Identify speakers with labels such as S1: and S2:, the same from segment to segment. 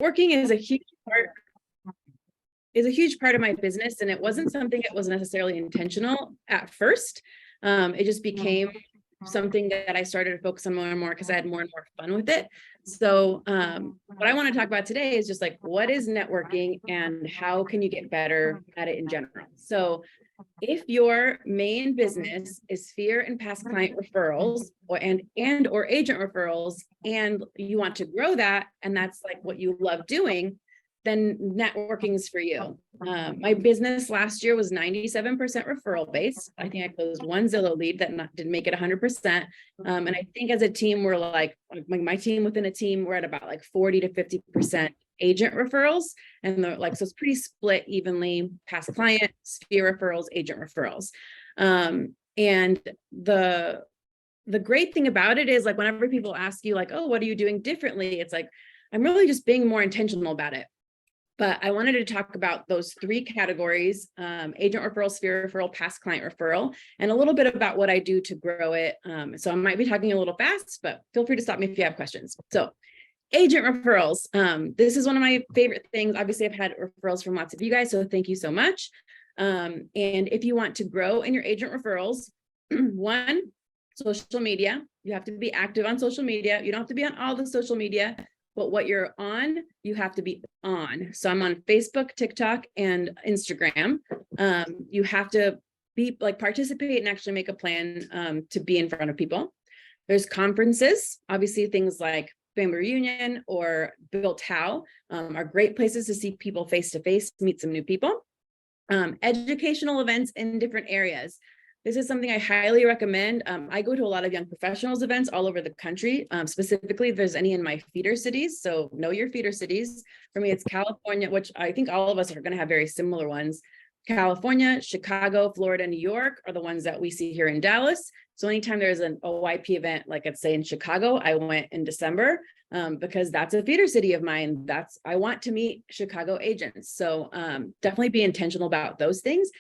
S1: Networking is a huge part of my business, and it wasn't something that was necessarily intentional at first. It just became something that I started to focus on more and more because I had more and more fun with it. So what I want to talk about today is just like, what is networking and how can you get better at it in general? So if your main business is sphere and past client referrals or agent referrals, and you want to grow that, and that's like what you love doing, then networking is for you. My business last year was 97% referral based. I think I closed one Zillow lead that didn't make it 100%. And I think as a team, we're like my team within a team, we're at about like 40 to 50% agent referrals. And they're like, so it's pretty split evenly, past client, sphere referrals, agent referrals. And the great thing about it is like, whenever people ask you like, oh, what are you doing differently? It's like, I'm really just being more intentional about it. But I wanted to talk about those three categories, agent referral, sphere referral, past client referral, and a little bit about what I do to grow it. So I might be talking a little fast, but feel free to stop me if you have questions. So agent referrals. This is one of my favorite things. Obviously, I've had referrals from lots of you guys, so thank you so much. And if you want to grow in your agent referrals, one, social media. You have to be active on social media. You don't have to be on all the social media, but what you're on, you have to be on. So I'm on Facebook, TikTok, and Instagram. You have to be like participate and actually make a plan to be in front of people. There's conferences, obviously things like family reunion or Built How are great places to see people face to face, meet some new people. Educational events in different areas. This is something I highly recommend. I go to a lot of young professionals events all over the country. Specifically, if there's any in my feeder cities. So know your feeder cities. For me, it's California, which I think all of us are going to have very similar ones. California, Chicago, Florida, New York are the ones that we see here in Dallas. So anytime there's an OYP event, like let's say in Chicago, I went in December because that's a feeder city of mine. I want to meet Chicago agents. So definitely be intentional about those things.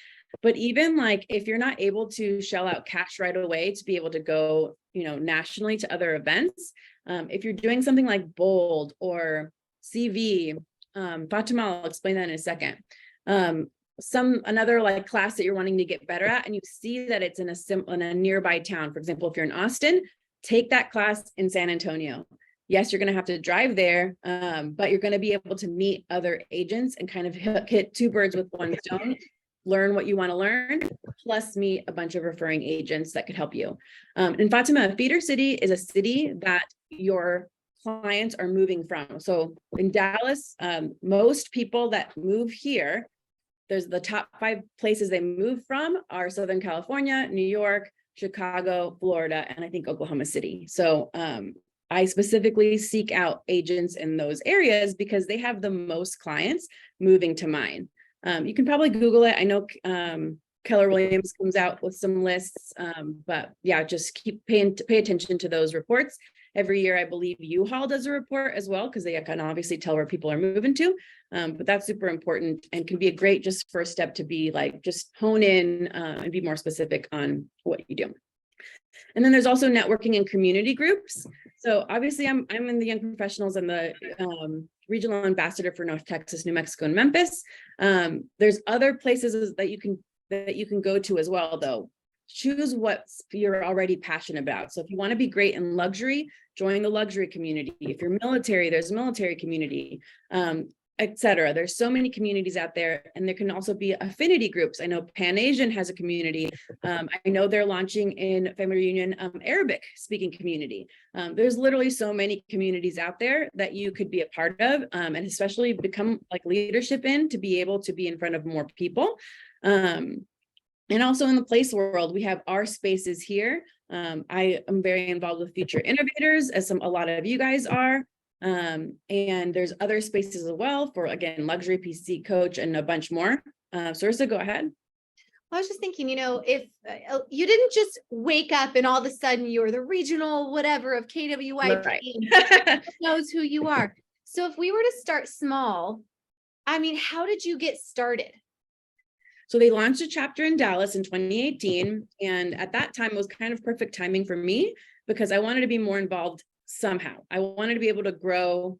S1: But even like if you're not able to shell out cash right away to be able to go, nationally to other events, if you're doing something like Bold or CV, Fatima, I'll explain that in a second. Another like class that you're wanting to get better at, and you see that it's in a nearby town. For example, if you're in Austin, take that class in San Antonio. Yes, you're going to have to drive there, but you're going to be able to meet other agents and kind of hit two birds with one stone. Learn what you want to learn, plus meet a bunch of referring agents that could help you. And Fatima, a feeder city is a city that your clients are moving from. So in Dallas, most people that move here, there's the top 5 places they move from are Southern California, New York, Chicago, Florida, and I think Oklahoma City. So I specifically seek out agents in those areas because they have the most clients moving to mine. You can probably Google it. I know Keller Williams comes out with some lists, but yeah, just pay attention to those reports. Every year, I believe U-Haul does a report as well, because they can obviously tell where people are moving to. But that's super important and can be a great just first step to be like, just hone in and be more specific on what you do. And then there's also networking and community groups. So obviously I'm in the young professionals and the regional ambassador for North Texas, New Mexico, and Memphis. There's other places that you can go to as well, though. Choose what you're already passionate about. So if you want to be great in luxury, join the luxury community. If you're military, there's a military community, etc. There's so many communities out there, and there can also be affinity groups. I know Pan Asian has a community. I know they're launching in family reunion Arabic speaking community. There's literally so many communities out there that you could be a part of, and especially become like leadership in to be able to be in front of more people. And also in the place world, we have our spaces here. I am very involved with Future Innovators, as a lot of you guys are. And there's other spaces as well for, again, luxury PC coach and a bunch more. Sarissa, go ahead.
S2: I was just thinking, if you didn't just wake up and all of a sudden you're the regional whatever of KWYP, right. knows who you are. So if we were to start small, how did you get started?
S1: So they launched a chapter in Dallas in 2018. And at that time, it was kind of perfect timing for me because I wanted to be more involved somehow. I wanted to be able to grow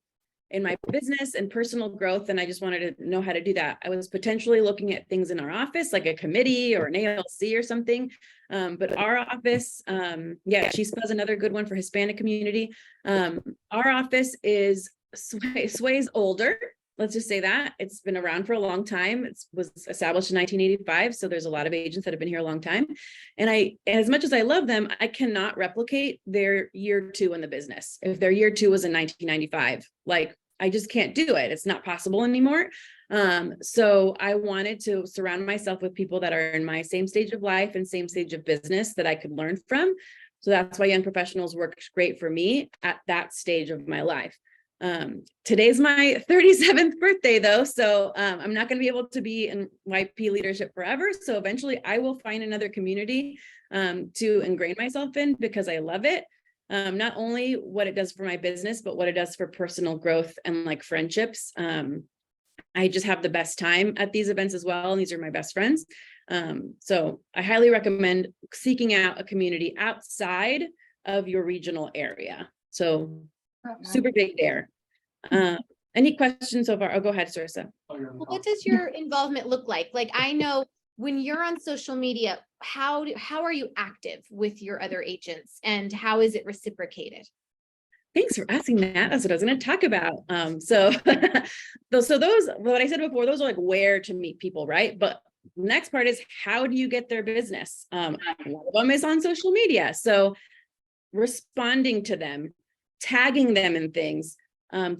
S1: in my business and personal growth, and I just wanted to know how to do that. I was potentially looking at things in our office, like a committee or an ALC or something. But our office, yeah, Chispa is another good one for Hispanic community. Our office is sways older. Let's just say that it's been around for a long time. It was established in 1985. So there's a lot of agents that have been here a long time. And as much as I love them, I cannot replicate their year 2 in the business. If their year 2 was in 1995, like I just can't do it. It's not possible anymore. So I wanted to surround myself with people that are in my same stage of life and same stage of business that I could learn from. So that's why Young Professionals works great for me at that stage of my life. Today's my 37th birthday though. So, I'm not going to be able to be in YP leadership forever. So eventually I will find another community, to ingrain myself in because I love it. Not only what it does for my business, but what it does for personal growth and like friendships. I just have the best time at these events as well. And these are my best friends. So I highly recommend seeking out a community outside of your regional area. So super big there. Any questions so far? Oh, go ahead, Sarissa.
S2: What does your involvement look like? Like, I know when you're on social media, how are you active with your other agents and how is it reciprocated?
S1: Thanks for asking that. That's what I was going to talk about. So those, what I said before, those are like where to meet people, right? But next part is how do you get their business? One of them is on social media. So responding to them, tagging them in things,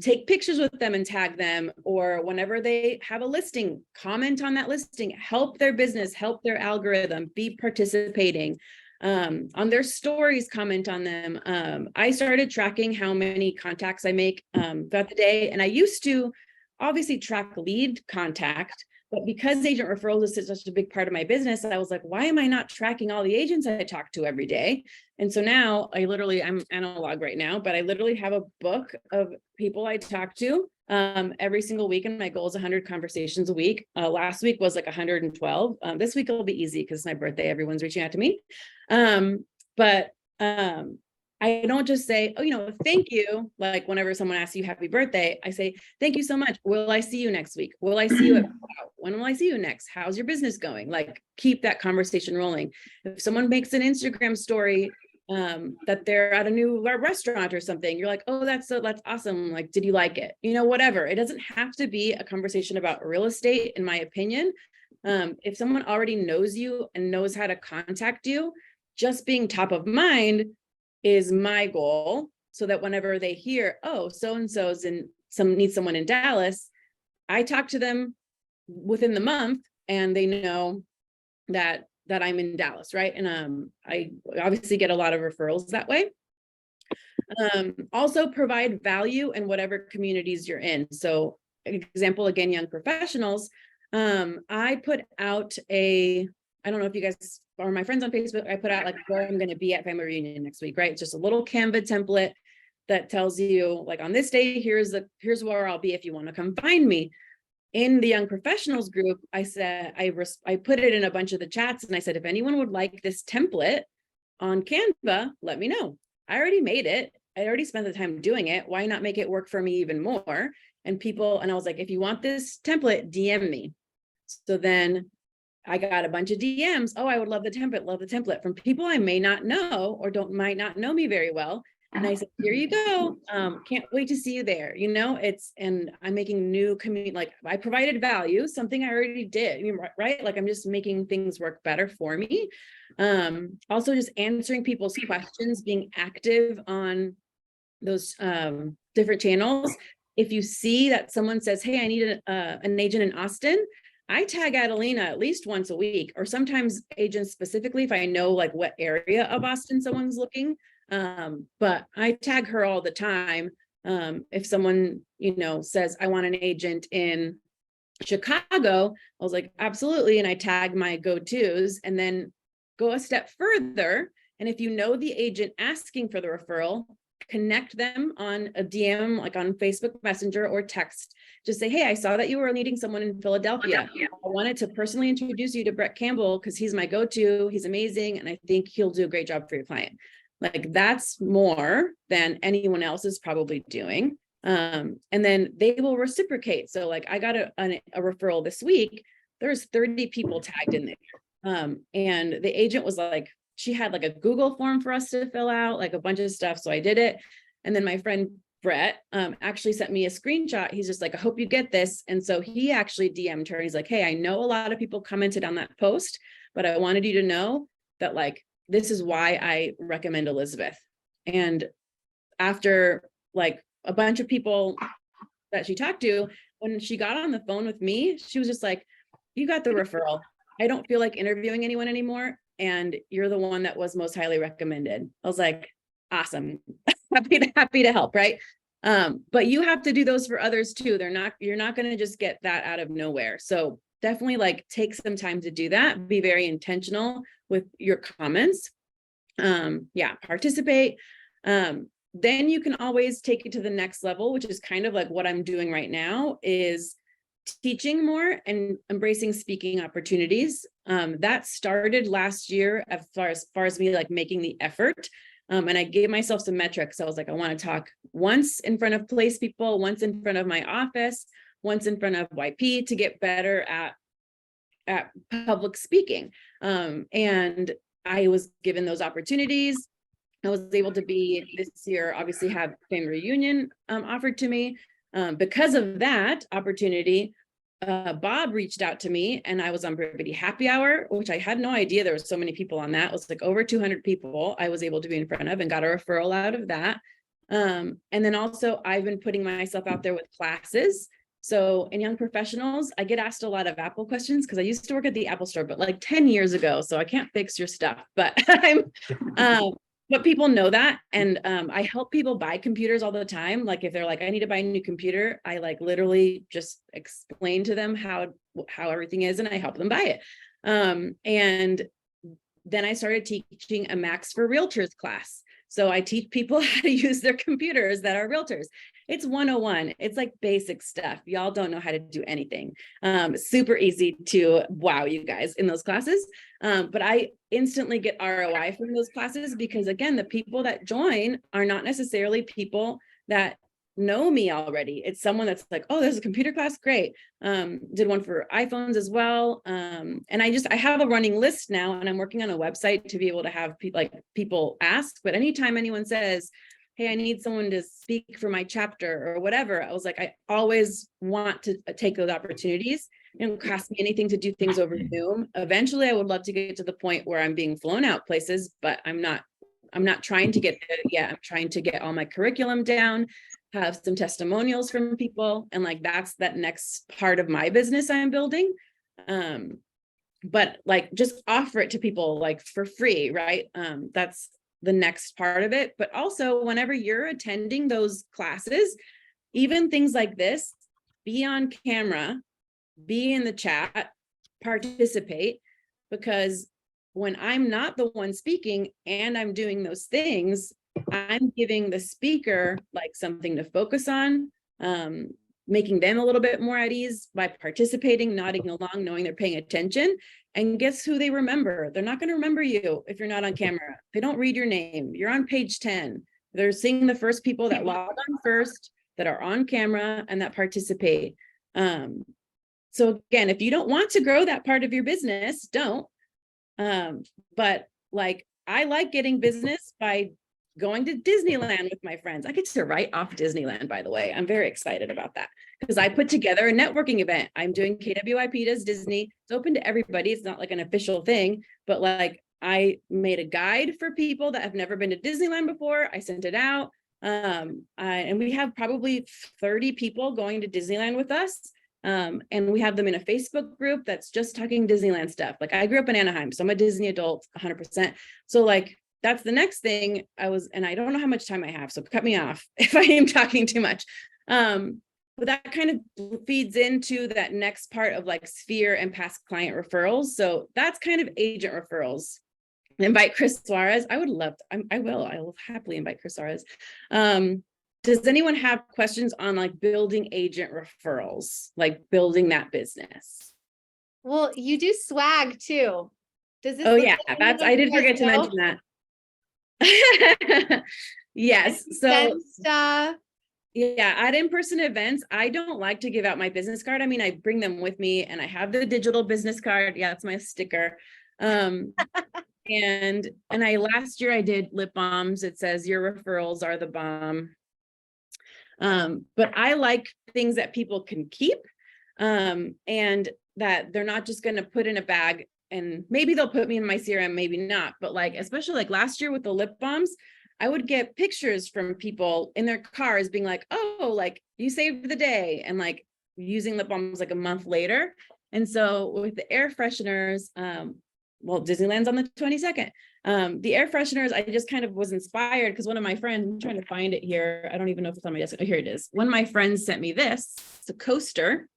S1: take pictures with them and tag them, or whenever they have a listing, comment on that listing, help their business, help their algorithm, be participating. On their stories, comment on them. I started tracking how many contacts I make throughout the day. And I used to obviously track lead contact, but because agent referrals is such a big part of my business, I was like, why am I not tracking all the agents I talk to every day? And so now I'm analog right now, but I literally have a book of people I talk to every single week. And my goal is 100 conversations a week. Last week was like 112. This week will be easy because it's my birthday. Everyone's reaching out to me. But I don't just say, oh, thank you. Like whenever someone asks you happy birthday, I say, thank you so much. Will I see you next week? Will I see you when will I see you next? How's your business going? Like keep that conversation rolling. If someone makes an Instagram story that they're at a new restaurant or something, you're like, oh, that's awesome. Like, did you like it? Whatever. It doesn't have to be a conversation about real estate, in my opinion. If someone already knows you and knows how to contact you, just being top of mind is my goal, so that whenever they hear, oh, so-and-so's and needs someone in Dallas, I talk to them within the month and they know that I'm in Dallas, right? And I obviously get a lot of referrals that way. Also provide value in whatever communities you're in. So example, again, Young Professionals, I put out I don't know if you guys are my friends on Facebook, I put out like where I'm going to be at family reunion next week, right? It's just a little Canva template that tells you like on this day, here's where I'll be if you want to come find me. In the Young Professionals group, I said, I put it in a bunch of the chats and I said, if anyone would like this template on Canva, let me know. I already made it. I already spent the time doing it. Why not make it work for me even more? And I was like, if you want this template, DM me. So then I got a bunch of DMs. Oh, I would love the template from people I may not know or might not know me very well. And I said, here you go. Can't wait to see you there. And I'm making new community, like I provided value, something I already did, right? Like I'm just making things work better for me. Also just answering people's questions, being active on those different channels. If you see that someone says, hey, I need an agent in Austin, I tag Adelina at least once a week, or sometimes agents specifically if I know like what area of Austin someone's looking. But I tag her all the time. If someone, says I want an agent in Chicago, I was like, absolutely. And I tag my go-tos and then go a step further. And if you know the agent asking for the referral, connect them on a DM, like on Facebook Messenger or text. Just say, hey, I saw that you were needing someone in Philadelphia. I wanted to personally introduce you to Brett Campbell because he's my go-to. He's amazing. And I think he'll do a great job for your client. Like that's more than anyone else is probably doing. And then they will reciprocate. So like I got a referral this week, there's 30 people tagged in there. And the agent was like, she had like a Google form for us to fill out, like a bunch of stuff. So I did it. And then my friend Brett actually sent me a screenshot. He's just like, I hope you get this. And so he actually DM'd her. He's like, hey, I know a lot of people commented on that post, but I wanted you to know that like, this is why I recommend Elizabeth. And after like a bunch of people that she talked to, when she got on the phone with me, she was just like, you got the referral. I don't feel like interviewing anyone anymore. And you're the one that was most highly recommended. I was like, awesome. happy to help. Right. But you have to do those for others too. You're not going to just get that out of nowhere. So definitely like take some time to do that. Be very intentional with your comments. Participate. Then you can always take it to the next level, which is kind of like what I'm doing right now, is teaching more and embracing speaking opportunities. That started last year as far as me like making the effort. And I gave myself some metrics. I was like, I want to talk once in front of place people, once in front of my office, once in front of YP to get better at public speaking. And I was given those opportunities. I was able to be this year, obviously have family reunion offered to me. Because of that opportunity, Bob reached out to me and I was on Brevity Happy Hour, which I had no idea there was so many people on that. It was like over 200 people I was able to be in front of and got a referral out of that. And then also I've been putting myself out there with classes. So in young professionals, I get asked a lot of Apple questions because I used to work at the Apple store, but like 10 years ago. So I can't fix your stuff, but but people know that. And I help people buy computers all the time. Like if they're like, I need to buy a new computer, I like literally just explain to them how everything is and I help them buy it. And then I started teaching a Macs for Realtors class. So I teach people how to use their computers that are realtors. It's 101. It's like basic stuff. Y'all don't know how to do anything. Super easy to wow you guys in those classes. But I instantly get ROI from those classes because again, the people that join are not necessarily people that know me already. It's someone that's like, oh, there's a computer class. Great. Did one for iPhones as well. And I have a running list now and I'm working on a website to be able to have people ask, but anytime anyone says, hey, I need someone to speak for my chapter or whatever, I was like, I always want to take those opportunities. It don't cost me anything to do things over Zoom. Eventually I would love to get to the point where I'm being flown out places, but I'm not trying to get there yet. I'm trying to get all my curriculum down, have some testimonials from people. And like, that's that next part of my business I'm building. But like, just offer it to people like for free, right? That's the next part of it. But also whenever you're attending those classes, even things like this, be on camera, be in the chat, participate, because when I'm not the one speaking and I'm doing those things, I'm giving the speaker like something to focus on, making them a little bit more at ease by participating, nodding along, knowing they're paying attention. And guess who they remember? They're not going to remember you if you're not on camera. They don't read your name. You're on page 10. They're seeing the first people that log on first, that are on camera and that participate. So again, if you don't want to grow that part of your business, don't. But like, I like getting business by going to Disneyland with my friends. I get to write off Disneyland, by the way. I'm very excited about that because I put together a networking event. I'm doing KWIP does Disney. It's open to everybody. It's not like an official thing, but like I made a guide for people that have never been to Disneyland before. I sent it out. And we have probably 30 people going to Disneyland with us. And we have them in a Facebook group that's just talking Disneyland stuff. Like I grew up in Anaheim, so I'm a Disney adult 100%. So like, that's the next thing and I don't know how much time I have, so cut me off if I am talking too much. But that kind of feeds into that next part of like sphere and past client referrals. So that's kind of agent referrals. Invite Chris Suarez. I will happily invite Chris Suarez. Does anyone have questions on like building agent referrals, like building that business?
S2: Well, you do swag too. Does this?
S1: Oh yeah, I did forget to mention that. Yes. So
S2: stuff.
S1: Yeah, at in-person events, I don't like to give out my business card. I mean, I bring them with me and I have the digital business card. Yeah, it's my sticker. And I last year I did lip balms. It says your referrals are the bomb. But I like things that people can keep, and that they're not just going to put in a bag, and maybe they'll put me in my CRM, maybe not. But like, especially like last year with the lip balms, I would get pictures from people in their cars being like, oh, like you saved the day, and like using lip balms like a month later. And so with the air fresheners, well, Disneyland's on the 22nd. The air fresheners, I just kind of was inspired because one of my friends, I'm trying to find it here. I don't even know if it's on my desk. Oh, here it is. One of my friends sent me this. It's a coaster.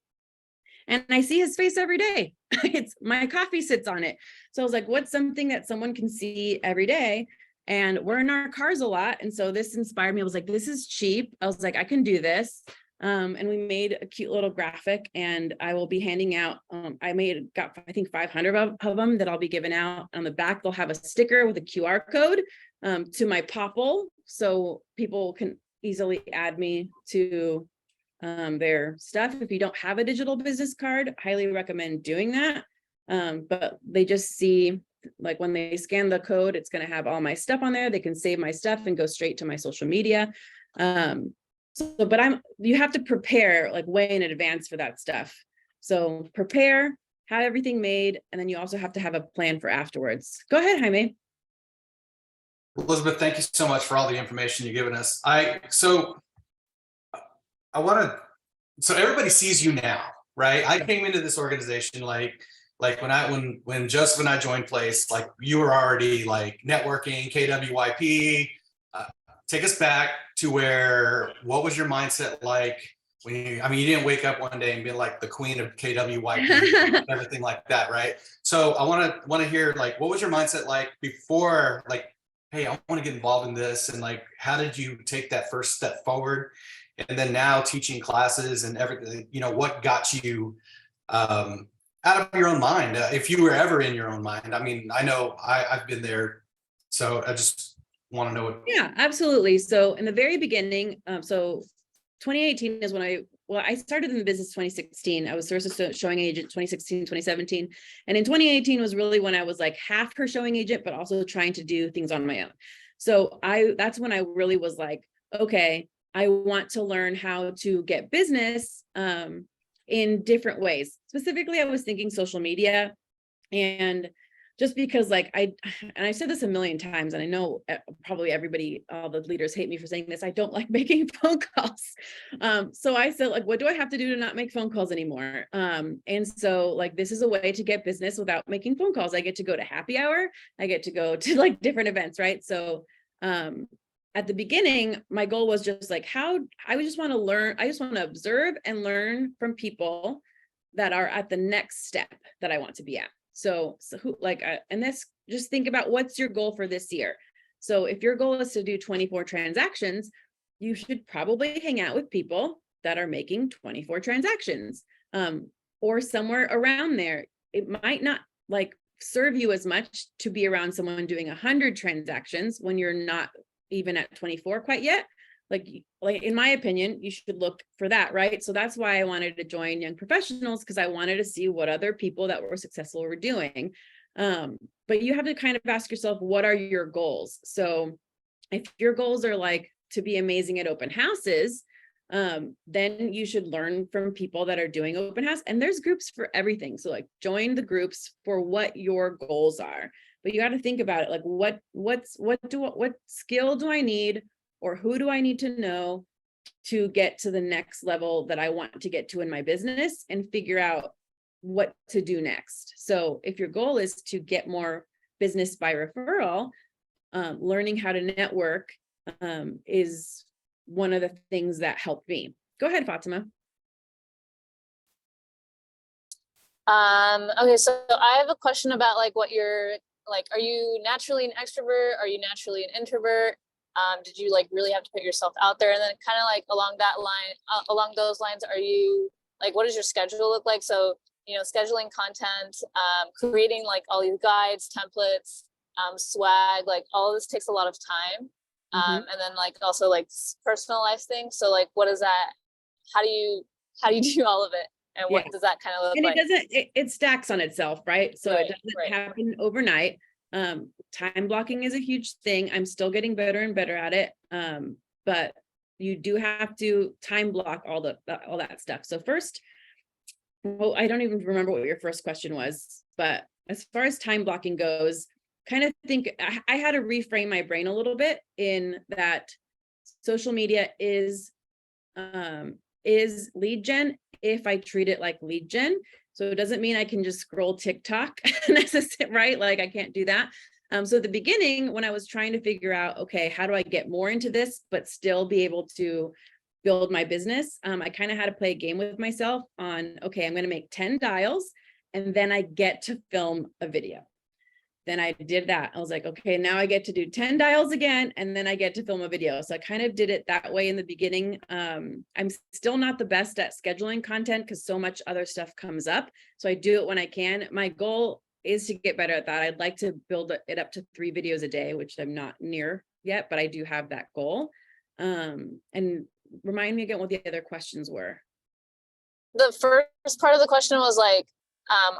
S1: And I see his face every day. It's my coffee sits on it. So I was like, what's something that someone can see every day? And we're in our cars a lot. And so this inspired me. I was like, this is cheap. I was like, I can do this. And we made a cute little graphic, and I will be handing out, I think 500 of them that I'll be giving out. On the back, they'll have a sticker with a QR code to my Popple, so people can easily add me to their stuff. If you don't have a digital business card, highly recommend doing that. But they just see, like when they scan the code, it's going to have all my stuff on there. They can save my stuff and go straight to my social media. But you have to prepare like way in advance for that stuff. So prepare, have everything made, and then you also have to have a plan for afterwards. Go ahead, Jaime.
S3: Elizabeth, thank you so much for all the information you've given us. So everybody sees you now, right? I came into this organization like when Joseph and I joined Place, like you were already like networking, KWYP. Take us back to what was your mindset like when you didn't wake up one day and be like the queen of KWYP, everything like that, right? So I want to hear, like, what was your mindset like before, like, hey, I want to get involved in this, and like, how did you take that first step forward? And then now teaching classes and everything, what got you out of your own mind, if you were ever in your own mind? I mean, I know I've been there, so I just want to know what.
S1: Yeah, absolutely. So in the very beginning, so 2018 is when I started in the business 2016. I was first a showing agent 2016, 2017. And in 2018 was really when I was like half her showing agent, but also trying to do things on my own. So that's when I really was like, okay, I want to learn how to get business in different ways. Specifically, I was thinking social media, and just because like I said this a million times, and I know probably all the leaders hate me for saying this, I don't like making phone calls. So I said, like, what do I have to do to not make phone calls anymore? And so like, this is a way to get business without making phone calls. I get to go to happy hour. I get to go to like different events, right? So at the beginning, my goal was just like I just want to learn. I just want to observe and learn from people that are at the next step that I want to be at. So who and this, just think about what's your goal for this year. So if your goal is to do 24 transactions, you should probably hang out with people that are making 24 transactions, or somewhere around there. It might not like serve you as much to be around someone doing 100 transactions when you're not even at 24 quite yet. Like in my opinion, you should look for that, right? So that's why I wanted to join Young Professionals, because I wanted to see what other people that were successful were doing. But you have to kind of ask yourself, what are your goals? So if your goals are like to be amazing at open houses, then you should learn from people that are doing open house. And there's groups for everything. So like join the groups for what your goals are. But you got to think about it, like what skill do I need? Or who do I need to know to get to the next level that I want to get to in my business, and figure out what to do next. So if your goal is to get more business by referral, learning how to network is one of the things that helped me. Go ahead, Fatima.
S4: Okay, so I have a question about like what you're like. Are you naturally an extrovert? Are you naturally an introvert? Did you like really have to put yourself out there? And then kind of like along those lines, are you like, what does your schedule look like? So, scheduling content, creating like all these guides, templates, swag, like all of this takes a lot of time.
S1: Mhm.
S4: And then like also like personalized things. So like, what is that? How do you do all of it? And what
S1: Yeah.
S4: does that kind of look
S1: And it
S4: like?
S1: doesn't, it stacks on itself, right? So it
S4: Right,
S1: doesn't
S4: right.
S1: happen overnight. Time blocking is a huge thing. I'm still getting better and better at it. But you do have to time block all that stuff. So first, well, I don't even remember what your first question was, but as far as time blocking goes, kind of think I had to reframe my brain a little bit in that social media is lead gen if I treat it like lead gen. So it doesn't mean I can just scroll TikTok necessarily, right? Like I can't do that. So at the beginning, when I was trying to figure out, okay, how do I get more into this, but still be able to build my business? I kind of had to play a game with myself on, okay, I'm going to make 10 dials and then I get to film a video. Then I did that. I was like, okay, now I get to do 10 dials again, and then I get to film a video. So I kind of did it that way in the beginning. I'm still not the best at scheduling content because so much other stuff comes up. So I do it when I can. My goal is to get better at that. I'd like to build it up to 3 videos a day, which I'm not near yet, but I do have that goal. And remind me again what the other questions were.
S4: The first part of the question was like,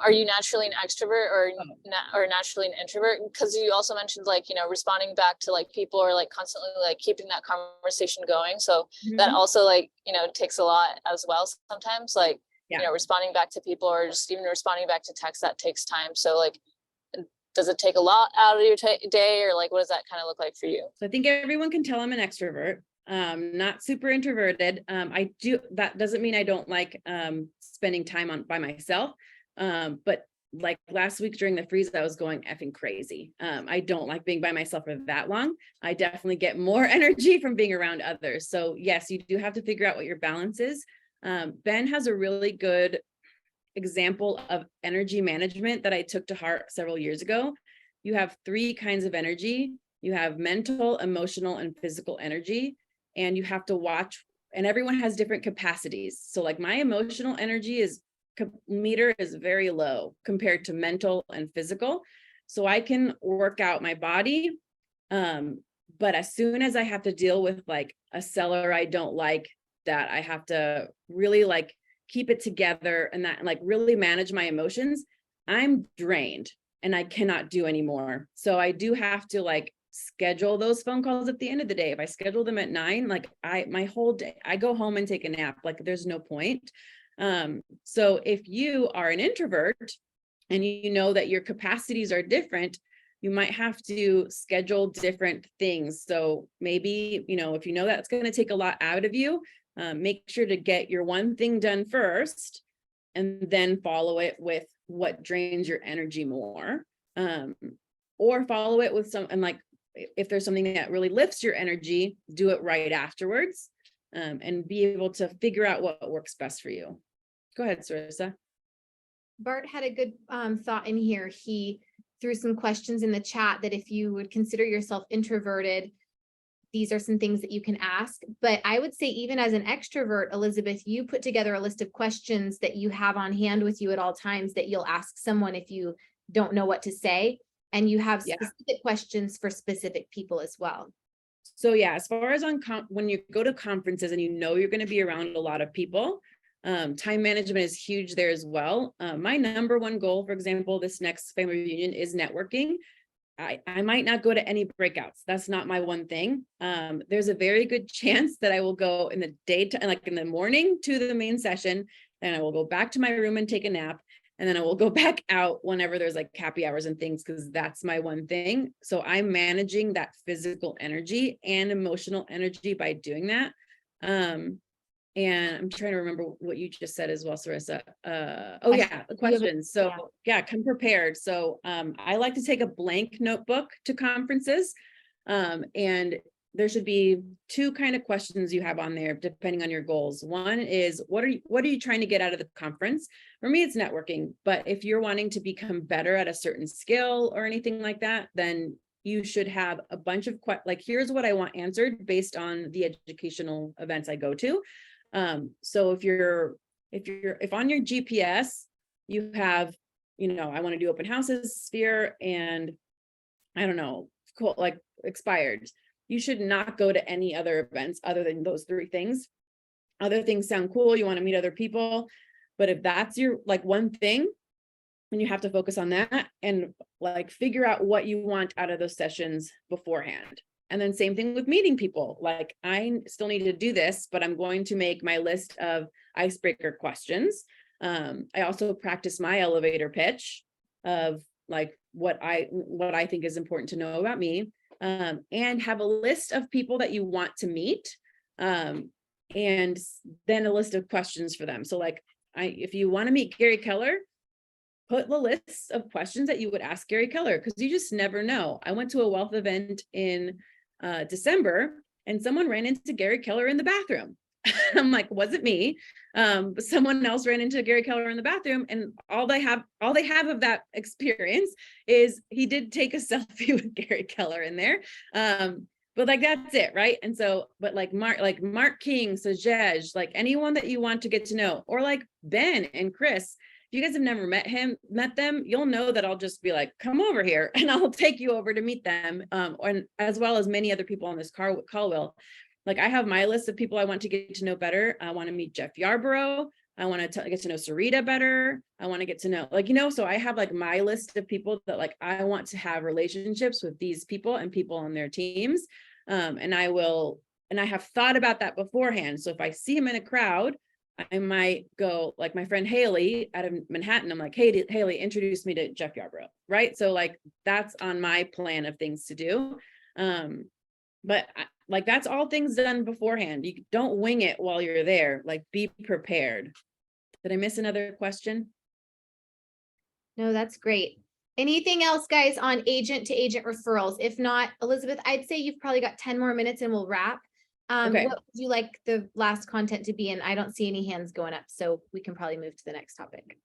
S4: are you naturally an extrovert or naturally an introvert? Because you also mentioned like, you know, responding back to like people or like constantly like keeping that conversation going. So that also like, you know, takes a lot as well. Sometimes like, you know, responding back to people or just even responding back to text, that takes time. So like, does it take a lot out of your day, or like, what does that kind of look like for you?
S1: So I think everyone can tell I'm an extrovert. Not super introverted. That doesn't mean I don't like spending time by myself. But like last week during the freeze, I was going effing crazy. I don't like being by myself for that long. I definitely get more energy from being around others. So yes, you do have to figure out what your balance is. Ben has a really good example of energy management that I took to heart several years ago. You have 3 kinds of energy. You have mental, emotional, and physical energy. And you have to watch, and everyone has different capacities. So like my emotional energy meter is very low compared to mental and physical. So I can work out my body. But as soon as I have to deal with like a seller I don't like, that I have to really like keep it together and that like really manage my emotions, I'm drained and I cannot do anymore. So I do have to like schedule those phone calls at the end of the day. If I schedule them at 9, like my whole day, I go home and take a nap. Like there's no point. So if you are an introvert and you know that your capacities are different, you might have to schedule different things. So maybe, you know, if you know that's going to take a lot out of you, make sure to get your one thing done first and then follow it with what drains your energy more. Or follow it with and like, if there's something that really lifts your energy, do it right afterwards, and be able to figure out what works best for you. Go ahead, Sarissa.
S2: Bart had a good thought in here. He threw some questions in the chat that if you would consider yourself introverted, these are some things that you can ask. But I would say even as an extrovert, Elizabeth, you put together a list of questions that you have on hand with you at all times that you'll ask someone if you don't know what to say. And you have specific questions for specific people as well.
S1: So yeah, as far as when you go to conferences and you know you're going to be around a lot of people, time management is huge there as well. My number one goal, for example, this next family reunion is networking. I might not go to any breakouts. That's not my one thing. There's a very good chance that I will go in the daytime, like in the morning to the main session, then I will go back to my room and take a nap. And then I will go back out whenever there's like happy hours and things, because that's my one thing. So I'm managing that physical energy and emotional energy by doing that. And I'm trying to remember what you just said as well, Sarissa. Oh yeah, the questions. So yeah, come prepared. So I like to take a blank notebook to conferences. And there should be 2 kind of questions you have on there, depending on your goals. One is, what are you trying to get out of the conference? For me, it's networking. But if you're wanting to become better at a certain skill or anything like that, then you should have a bunch of like, here's what I want answered based on the educational events I go to. So if on your GPS, you have, you know, I want to do open houses, sphere, and I don't know, cool, like expired. you should not go to any other events other than those 3 things. Other things sound cool. You want to meet other people. But if that's your like one thing, then you have to focus on that and like figure out what you want out of those sessions beforehand. And then same thing with meeting people. Like I still need to do this, but I'm going to make my list of icebreaker questions. I also practice my elevator pitch of like what I think is important to know about me, and have a list of people that you want to meet, and then a list of questions for them. So like if you want to meet Gary Keller, put the list of questions that you would ask Gary Keller, because you just never know. I went to a wealth event in December and someone ran into Gary Keller in the bathroom. I'm like, wasn't me. But someone else ran into Gary Keller in the bathroom, and all they have of that experience is he did take a selfie with Gary Keller in there. But like, that's it. Right. And so, but like Mark King, Sajej, like anyone that you want to get to know, or like Ben and Chris, if you guys have never met them, you'll know that I'll just be like, come over here and I'll take you over to meet them. And as well as many other people on this call will. Like I have my list of people I want to get to know better. I want to meet Jeff Yarborough. I want to get to know Sarita better. I want to get to know, like, so I have like my list of people that like, I want to have relationships with these people and people on their teams. And I have thought about that beforehand. So if I see him in a crowd, I might go like my friend Haley out of Manhattan. I'm like, hey, Haley, introduce me to Jeff Yarborough. Right. So like, that's on my plan of things to do. But like, that's all things done beforehand. You don't wing it while you're there, like be prepared. Did I miss another question?
S2: No, that's great. Anything else, guys, on agent to agent referrals? If not, Elizabeth, I'd say you've probably got 10 more minutes and we'll wrap.
S1: Okay.
S2: What would you like the last content to be? And I don't see any hands going up, so we can probably move to the next topic.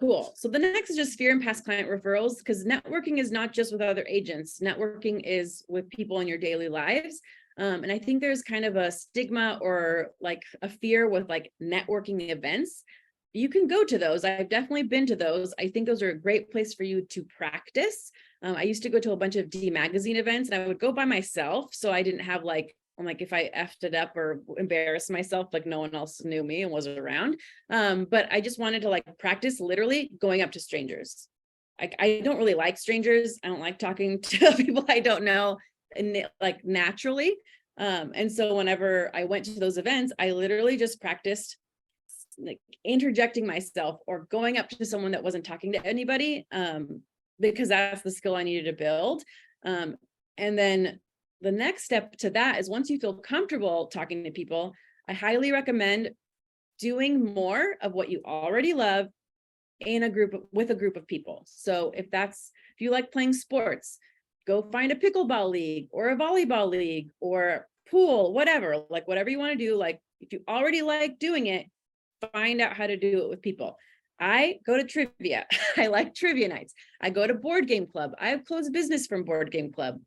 S1: Cool. So the next is just fear and past client referrals, because networking is not just with other agents. Networking is with people in your daily lives. And I think there's kind of a stigma or like a fear with like networking events. You can go to those. I've definitely been to those. I think those are a great place for you to practice. I used to go to a bunch of D magazine events and I would go by myself. So I didn't have like, if I effed it up or embarrassed myself, like no one else knew me and was around. But I just wanted to like practice literally going up to strangers. I don't really like strangers. I don't like talking to people I don't know, and like naturally. And so whenever I went to those events, I literally just practiced like interjecting myself or going up to someone that wasn't talking to anybody, because that's the skill I needed to build. And then the next step to that is once you feel comfortable talking to people, I highly recommend doing more of what you already love with a group of people. So if you like playing sports, go find a pickleball league or a volleyball league or pool, whatever you want to do. Like if you already like doing it, find out how to do it with people. I go to trivia. I like trivia nights. I go to board game club. I have closed business from board game club.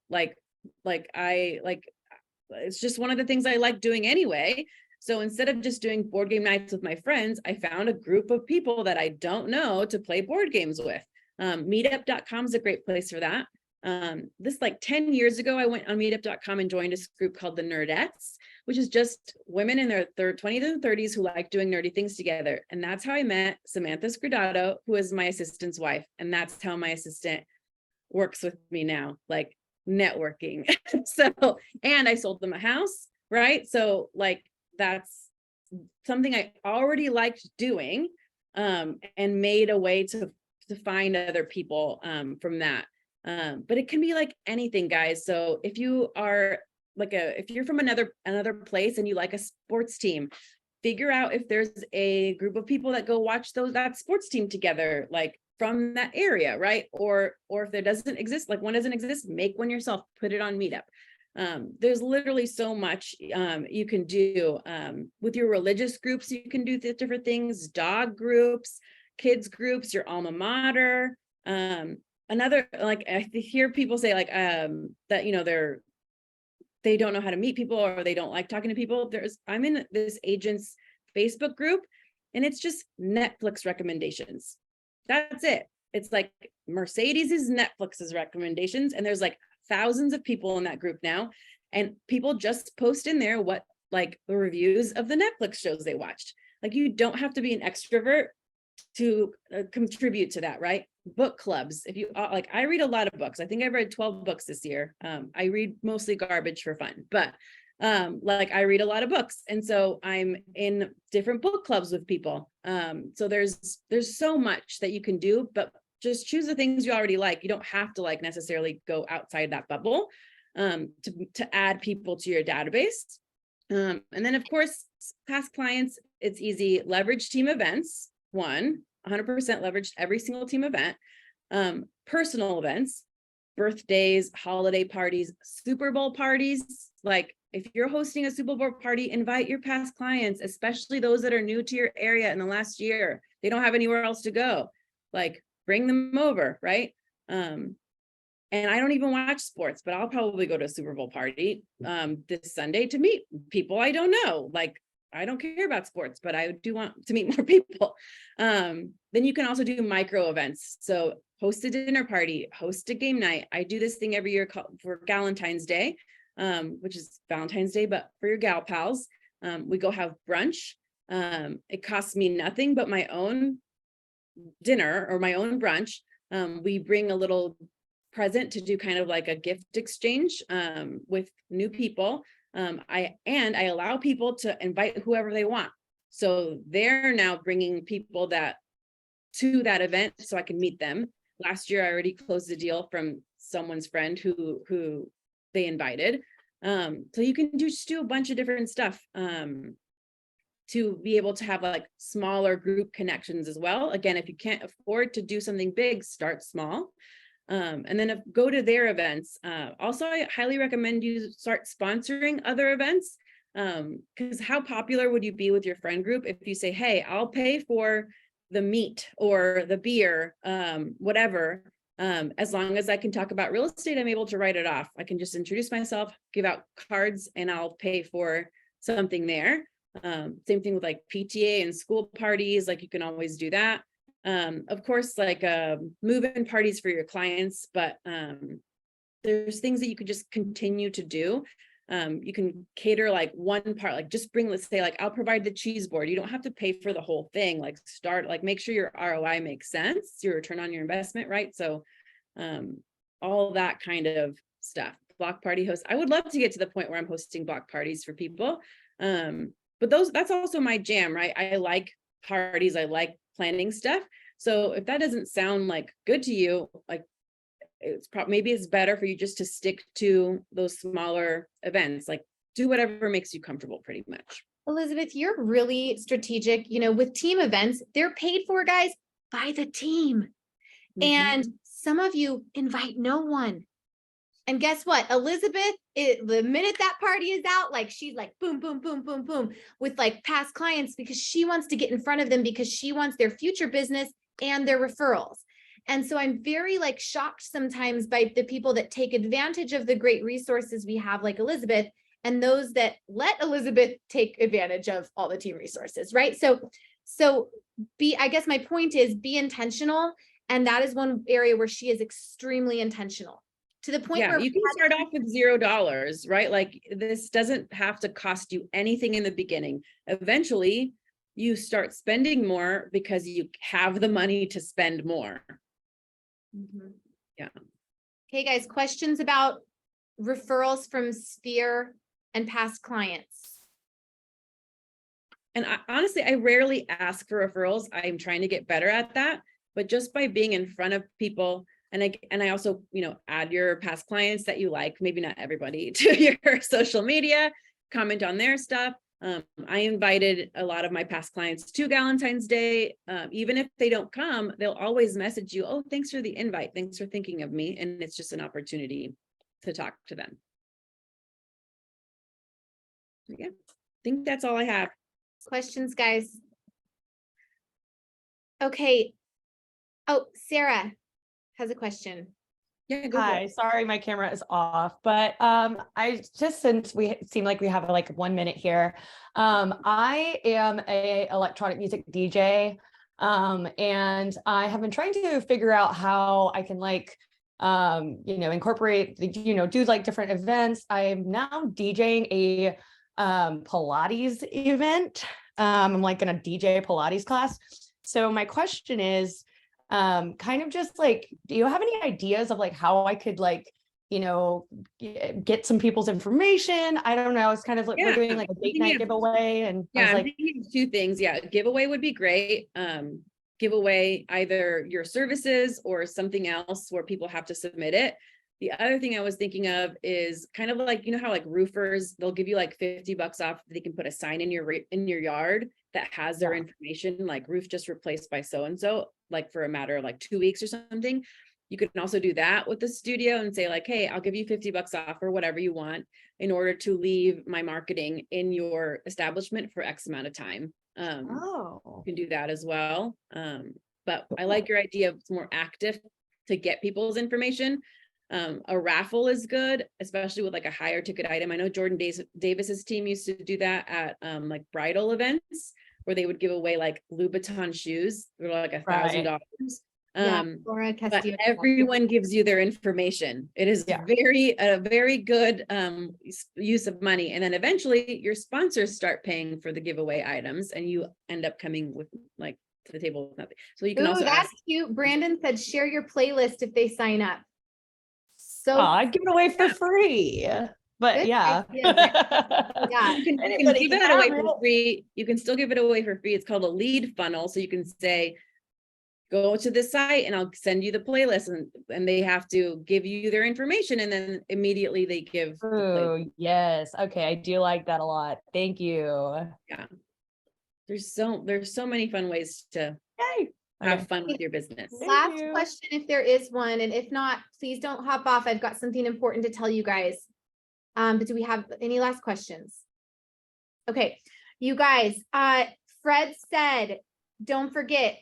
S1: It's just one of the things I like doing anyway. So instead of just doing board game nights with my friends, I found a group of people that I don't know to play board games with. Meetup.com is a great place for that. This like 10 years ago, I went on meetup.com and joined a group called the Nerdettes, which is just women in their 20s and 30s who like doing nerdy things together. And that's how I met Samantha Scrodato, who is my assistant's wife. And that's how my assistant works with me now, like networking. So, and I sold them a house, right? So like, that's something I already liked doing, and made a way to find other people from that. But it can be like anything, guys. So if you are if you're from another place and you like a sports team, figure out if there's a group of people that go watch that sports team together, like from that area, right? Or if there doesn't exist, like one doesn't exist, make one yourself, put it on Meetup. There's literally so much you can do with your religious groups. You can do different things, dog groups, kids groups, your alma mater. Another, like I hear people say like that, they don't know how to meet people or they don't like talking to people. I'm in this agent's Facebook group and it's just Netflix recommendations. That's it. It's like Mercedes's Netflix's recommendations. And there's like thousands of people in that group now. and people just post in there what like the reviews of the Netflix shows they watched. Like you don't have to be an extrovert to contribute to that, right? Book clubs. If you like, I read a lot of books. I think I've read 12 books this year. I read mostly garbage for fun, but like I read a lot of books. And so I'm in different book clubs with people. So there's so much that you can do, but just choose the things you already like. You don't have to like necessarily go outside that bubble to add people to your database. And then of course, past clients, it's easy. Leverage team events. 100% leveraged every single team event. Personal events, birthdays, holiday parties, Super Bowl parties. Like if you're hosting a Super Bowl party, invite your past clients, especially those that are new to your area in the last year. They don't have anywhere else to go. Like bring them over, right? And I don't even watch sports, but I'll probably go to a Super Bowl party this Sunday to meet people I don't know. Like I don't care about sports, but I do want to meet more people. Then you can also do micro events. So host a dinner party, host a game night. I do this thing every year for Galentine's Day, which is Valentine's Day, but for your gal pals, we go have brunch. It costs me nothing but my own dinner or my own brunch. We bring a little present to do kind of like a gift exchange with new people. I allow people to invite whoever they want. So they're now bringing people to that event so I can meet them. Last year, I already closed a deal from someone's friend who they invited. So you can just do a bunch of different stuff to be able to have like smaller group connections as well. Again, if you can't afford to do something big, start small. And then go to their events. Also, I highly recommend you start sponsoring other events, because how popular would you be with your friend group if you say, hey, I'll pay for the meat or the beer, whatever, as long as I can talk about real estate, I'm able to write it off. I can just introduce myself, give out cards, and I'll pay for something there. Same thing with like PTA and school parties, like you can always do that. Of course, like move-in parties for your clients, but there's things that you could just continue to do. You can cater like one part, like just bring, let's say like I'll provide the cheese board. You don't have to pay for the whole thing. Like make sure your ROI makes sense, your return on your investment, right? So all that kind of stuff. Block party host. I would love to get to the point where I'm hosting block parties for people. But that's also my jam, right? I like parties. I like planning stuff. So if that doesn't sound like good to you, like maybe it's better for you just to stick to those smaller events, like do whatever makes you comfortable pretty much.
S2: Elizabeth, you're really strategic. With team events, they're paid for, guys, by the team. Mm-hmm. And some of you invite no one. And guess what? Elizabeth, the minute that party is out, like she's like, boom, boom, boom, boom, boom, with like past clients, because she wants to get in front of them because she wants their future business and their referrals. And so I'm very like shocked sometimes by the people that take advantage of the great resources we have, like Elizabeth, and those that let Elizabeth take advantage of all the team resources, right? So I guess my point is be intentional. And that is one area where she is extremely intentional. To the point where
S1: you can start off with $0, right? Like this doesn't have to cost you anything in the beginning. Eventually, you start spending more because you have the money to spend more.
S2: Mm-hmm.
S1: Yeah.
S2: Okay, guys, questions about referrals from Sphere and past clients?
S1: And honestly, I rarely ask for referrals. I'm trying to get better at that, but just by being in front of people. And I also, add your past clients that you like, maybe not everybody, to your social media, comment on their stuff. I invited a lot of my past clients to Galentine's Day. Even if they don't come, they'll always message you, oh, thanks for the invite. Thanks for thinking of me. And it's just an opportunity to talk to them. Yeah, I think that's all I have.
S2: Questions, guys? Okay. Oh, Sarah has a question.
S1: Yeah, go for
S5: Hi,
S1: it.
S5: sorry, my camera is off, but since we seem like we have like 1 minute here, I am a electronic music DJ, and I have been trying to figure out how I can incorporate, do like different events. I'm now DJing a Pilates event. I'm like in a DJ Pilates class. So my question is, kind of just like, do you have any ideas of like how I could like, get some people's information? I don't know. It's kind of like we're doing like a date night giveaway, and I was
S1: I'm
S5: like,
S1: thinking two things. Yeah, giveaway would be great. Give away either your services or something else where people have to submit it. The other thing I was thinking of is kind of like, how like roofers, they'll give you like $50 off. They can put a sign in your yard that has their information, like roof just replaced by so-and-so, like for a matter of like 2 weeks or something. You can also do that with the studio and say like, hey, I'll give you $50 off or whatever you want in order to leave my marketing in your establishment for X amount of time. You can do that as well. But I like your idea of it's more active to get people's information. A raffle is good, especially with like a higher ticket item. I know Jordan Davis's team used to do that at like bridal events where they would give away like Louboutin shoes. They're like $1,000. But everyone gives you their information. It is a very good use of money. And then eventually your sponsors start paying for the giveaway items and you end up coming with like to the table with nothing. So you can also
S2: that's cute. Brandon said share your playlist if they sign up. So
S5: I'd give it away for free. But yeah.
S1: You can give it away for free. You can still give it away for free. It's called a lead funnel. So you can say, go to this site and I'll send you the playlist, and they have to give you their information and then immediately they give.
S5: Oh, yes. Okay. I do like that a lot. Thank you.
S1: Yeah. There's so many fun ways to have fun with your business.
S2: Last question, if there is one, and if not, please don't hop off. I've got something important to tell you guys. But do we have any last questions? Okay, you guys, Fred said, don't forget,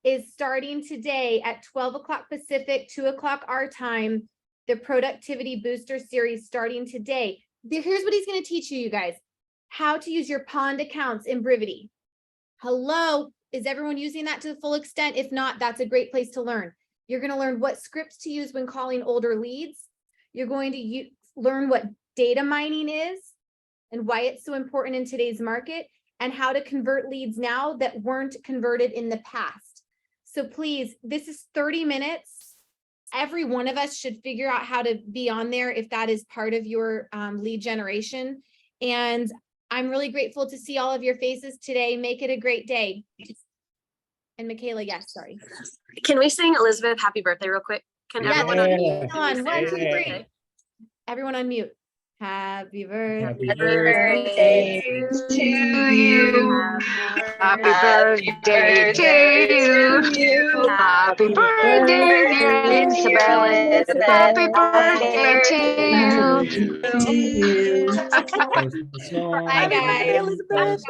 S2: is starting today at 12 o'clock Pacific, 2 o'clock our time, the Productivity Booster Series starting today. Here's what he's going to teach you, you guys. How to use your pond accounts in Brivity. Hello, is everyone using that to the full extent? If not, that's a great place to learn. You're going to learn what scripts to use when calling older leads. You're going to learn what data mining is and why it's so important in today's market, and how to convert leads now that weren't converted in the past. So please, this is 30 minutes. Every one of us should figure out how to be on there if that is part of your lead generation. And I'm really grateful to see all of your faces today. Make it a great day. And Michaela, yes, sorry.
S6: Can we sing Elizabeth happy birthday real quick? Can everyone
S2: on 1, 2, 3. Everyone on mute. Happy birthday,
S6: Happy birthday to you. Happy birthday to you. Happy birthday, dear Isabella. Happy birthday to you.
S2: Bye, guys.
S5: Elizabeth.